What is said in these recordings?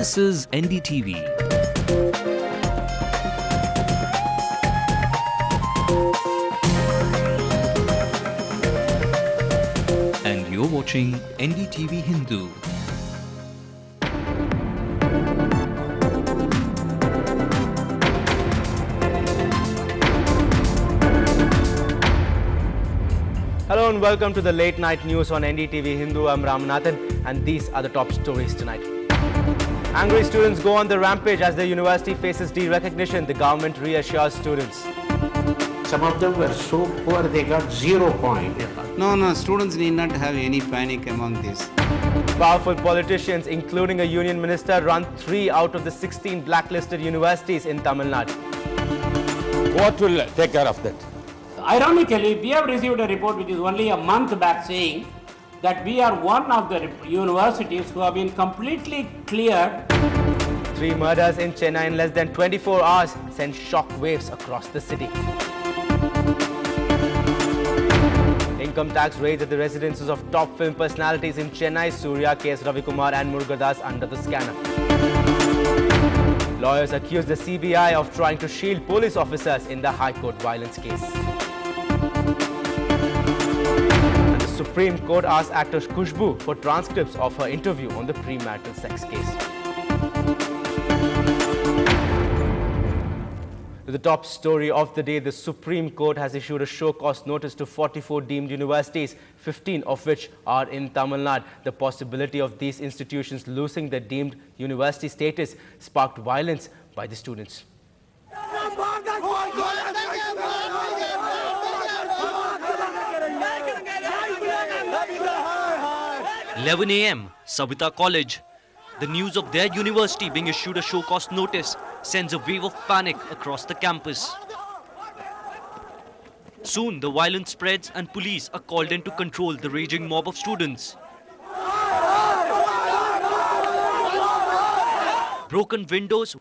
This is NDTV. And you're watching NDTV Hindu. Hello and welcome to the late night news on NDTV Hindu. I'm Ramanathan and these are the top stories tonight. Angry students go on the rampage as the university faces derecognition. The government reassures students. Some of them were so poor they got 0 point. No, students need not have any panic among this. Powerful politicians, including a union minister, run 3 out of the 16 blacklisted universities in Tamil Nadu. What will take care of that? Ironically, we have received a report which is only a month back saying that we are one of the universities who have been completely cleared. 3 murders in Chennai in less than 24 hours sent shock waves across the city. Income tax raids at the residences of top film personalities in Chennai, Surya, K.S. Ravikumar and Murugadas under the scanner. Lawyers accuse the CBI of trying to shield police officers in the High Court violence case. And the Supreme Court asked actor Khushbu for transcripts of her interview on the premarital sex case. To the top story of the day, the Supreme Court has issued a show-cause notice to 44 deemed universities, 15 of which are in Tamil Nadu. The possibility of these institutions losing their deemed university status sparked violence by the students. 11 a.m. Savita College. The news of their university being issued a show-cause notice sends a wave of panic across the campus. Soon, the violence spreads and police are called in to control the raging mob of students. Broken windows,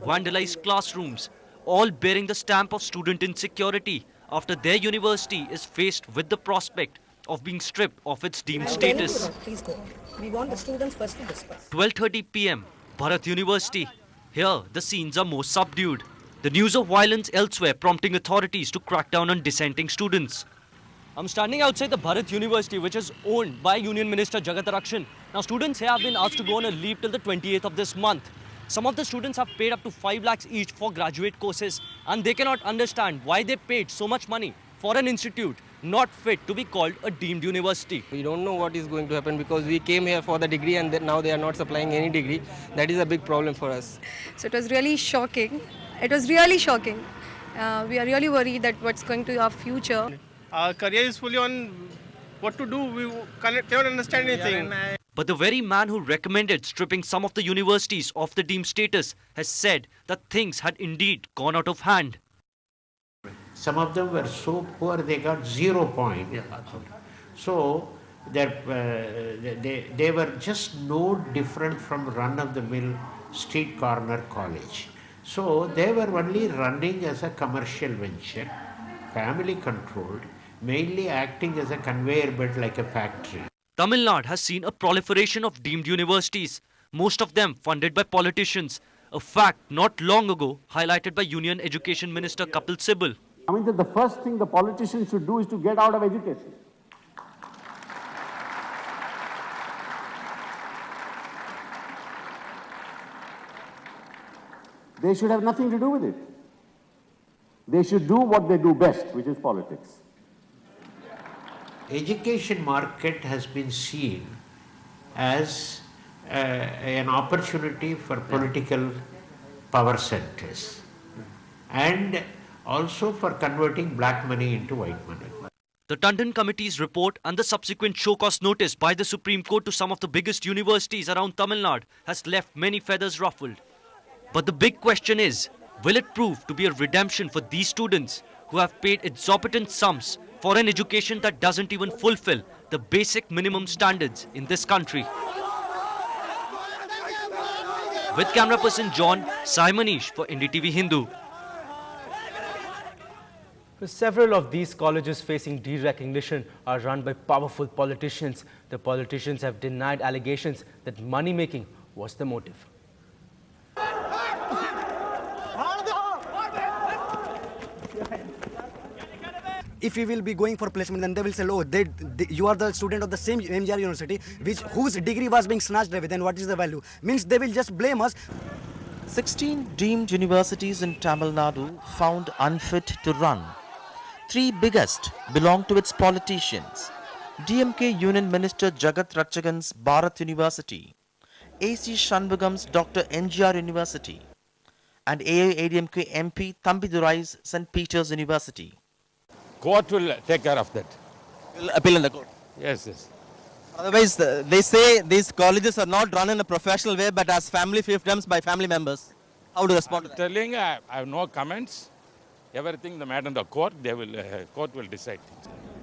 vandalized classrooms, all bearing the stamp of student insecurity after their university is faced with the prospect of being stripped of its deemed status. Please go. We want the students first to discuss. 12:30 p.m. Bharat University. Here, the scenes are more subdued. The news of violence elsewhere prompting authorities to crack down on dissenting students. I'm standing outside the Bharat University, which is owned by Union Minister Jagat Rakshan. Now, students here have been asked to go on a leave till the 28th of this month. Some of the students have paid up to 5 lakhs each for graduate courses, and they cannot understand why they paid so much money for an institute not fit to be called a deemed university. We don't know what is going to happen because we came here for the degree and now they are not supplying any degree. That is a big problem for us. So it was really shocking. It was really shocking. We are really worried that what's going to be our future. Our career is fully on what to do. We cannot understand anything. But the very man who recommended stripping some of the universities of the deemed status has said that things had indeed gone out of hand. Some of them were so poor they got 0 point. So they were just no different from run-of-the-mill street corner college. So they were only running as a commercial venture, family controlled, mainly acting as a conveyor belt like a factory. Tamil Nadu has seen a proliferation of deemed universities, most of them funded by politicians, a fact not long ago highlighted by Union Education Minister Kapil Sibal. I mean, the first thing the politicians should do is to get out of education. They should have nothing to do with it. They should do what they do best, which is politics. Education market has been seen as an opportunity for political power centers and also for converting black money into white money. The Tandon Committee's report and the subsequent show-cause notice by the Supreme Court to some of the biggest universities around Tamil Nadu has left many feathers ruffled. But the big question is, will it prove to be a redemption for these students who have paid exorbitant sums for an education that doesn't even fulfill the basic minimum standards in this country? With camera person John, Sai Manish for NDTV Hindu. Several of these colleges facing derecognition are run by powerful politicians. The politicians have denied allegations that money-making was the motive. If we will be going for placement, then they will say, oh, you are the student of the same MGR University, whose degree was being snatched away, then what is the value? Means they will just blame us. 16 deemed universities in Tamil Nadu found unfit to run. 3 biggest belong to its politicians. DMK Union Minister Jagat Ratchagan's Bharat University, AC Shanmugam's Dr. NGR University, and AIADMK MP Thambidurai's St. Peter's University. Court will take care of that. Will appeal in the court. Yes, yes. Otherwise, they say these colleges are not run in a professional way, but as family fiefdoms by family members. How do you respond to that? Telling I have no comments. Everything the matter in the court, court will decide.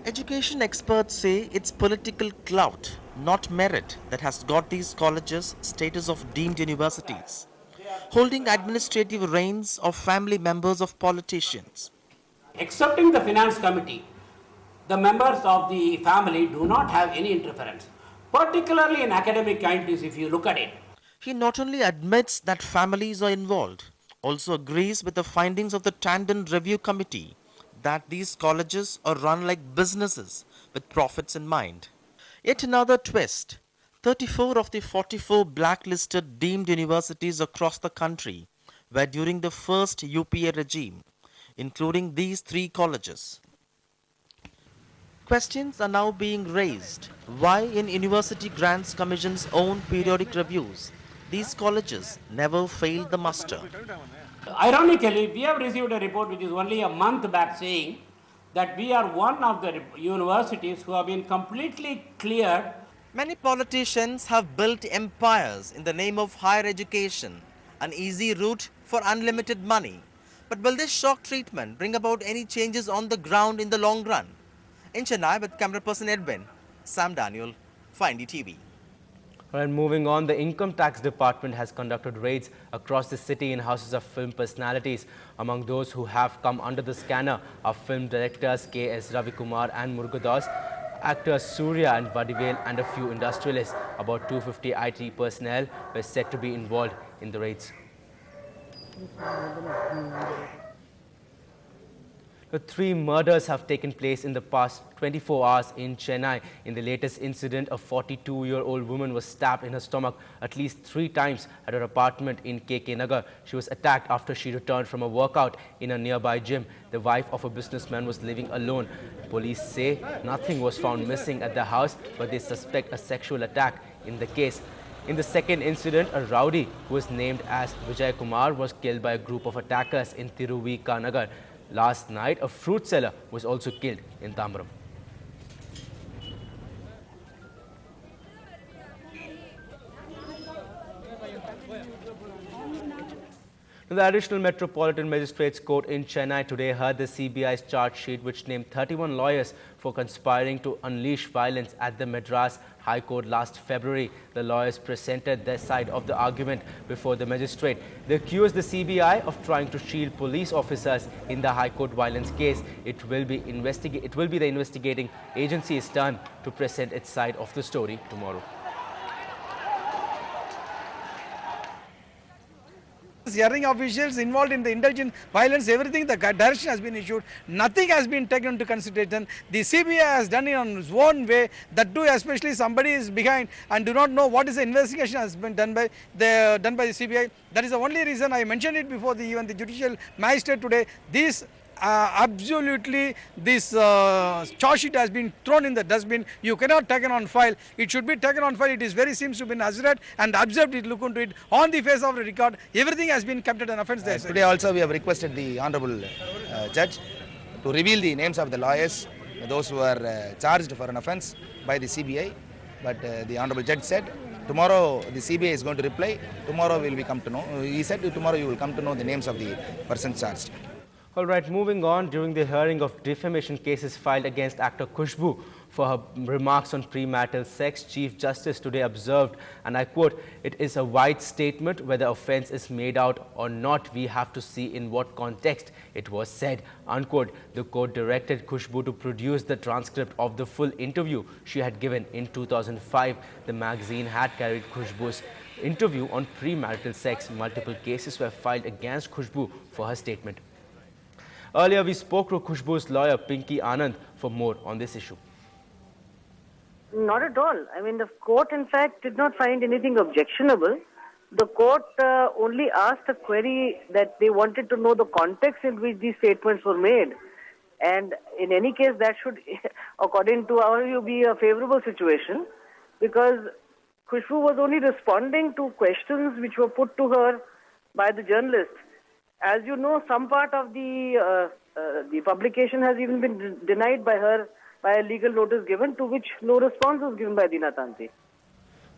Education experts say it's political clout, not merit, that has got these colleges status of deemed universities, holding administrative reins of family members of politicians. Excepting the finance committee, the members of the family do not have any interference, particularly in academic entities if you look at it. He not only admits that families are involved, also agrees with the findings of the Tandon Review Committee that these colleges are run like businesses with profits in mind. Yet another twist, 34 of the 44 blacklisted deemed universities across the country were during the first UPA regime, including these 3 colleges. Questions are now being raised. Why in University Grants Commission's own periodic reviews, these colleges never failed the muster? Ironically, we have received a report which is only a month back saying that we are one of the universities who have been completely cleared. Many politicians have built empires in the name of higher education, an easy route for unlimited money. But will this shock treatment bring about any changes on the ground in the long run? In Chennai, with camera person Edwin, Sam Daniel, Find TV. And moving on, the Income Tax Department has conducted raids across the city in houses of film personalities. Among those who have come under the scanner are film directors K.S. Ravikumar and Murugadas, actors Surya and Vadivel, and a few industrialists. About 250 IT personnel were said to be involved in the raids. The 3 murders have taken place in the past 24 hours in Chennai. In the latest incident, a 42-year-old woman was stabbed in her stomach at least 3 times at her apartment in KK Nagar. She was attacked after she returned from a workout in a nearby gym. The wife of a businessman was living alone. Police say nothing was found missing at the house, but they suspect a sexual attack in the case. In the second incident, a rowdy who was named as Vijay Kumar was killed by a group of attackers in Tiruvika Nagar. Last night, a fruit seller was also killed in Tambaram. The Additional Metropolitan Magistrates Court in Chennai today heard the CBI's charge sheet, which named 31 lawyers for conspiring to unleash violence at the Madras High Court last February. The lawyers presented their side of the argument before the magistrate. They accused the CBI of trying to shield police officers in the High Court violence case. It will be the investigating agency's turn to present its side of the story tomorrow. Hearing officials involved in the intelligence violence, everything, the direction has been issued. Nothing has been taken into consideration. The CBI has done it on its own way. That too, especially somebody is behind and do not know what is the investigation has been done by the CBI. That is the only reason I mentioned it before even the judicial magistrate today. Absolutely, this charge sheet has been thrown in the dustbin. You cannot take it on file. It should be taken on file. It is very seems to be nazareth and observed it, look into it. On the face of the record, everything has been kept at an offence there. Today also we have requested the Honourable Judge to reveal the names of the lawyers, those who are charged for an offence by the CBI. But the Honourable Judge said, tomorrow the CBI is going to reply. Tomorrow will we come to know. He said tomorrow you will come to know the names of the persons charged. All right, moving on, during the hearing of defamation cases filed against actor Khushbu for her remarks on premarital sex. Chief Justice today observed, and I quote, "It is a wide statement. Whether offence is made out or not, we have to see in what context it was said," unquote. The court directed Khushbu to produce the transcript of the full interview she had given in 2005. The magazine had carried Khushbu's interview on premarital sex. Multiple cases were filed against Khushbu for her statement. Earlier, we spoke to Khushbu's lawyer, Pinky Anand, for more on this issue. Not at all. I mean, the court, in fact, did not find anything objectionable. The court only asked a query that they wanted to know the context in which these statements were made. And in any case, that should, according to our view, be a favorable situation, because Khushbu was only responding to questions which were put to her by the journalist. As you know, some part of the publication has even been denied by her by a legal notice given, to which no response was given by Dina Tanti.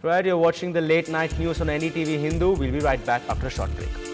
Right, you're watching the late night news on NDTV Hindu. We'll be right back after a short break.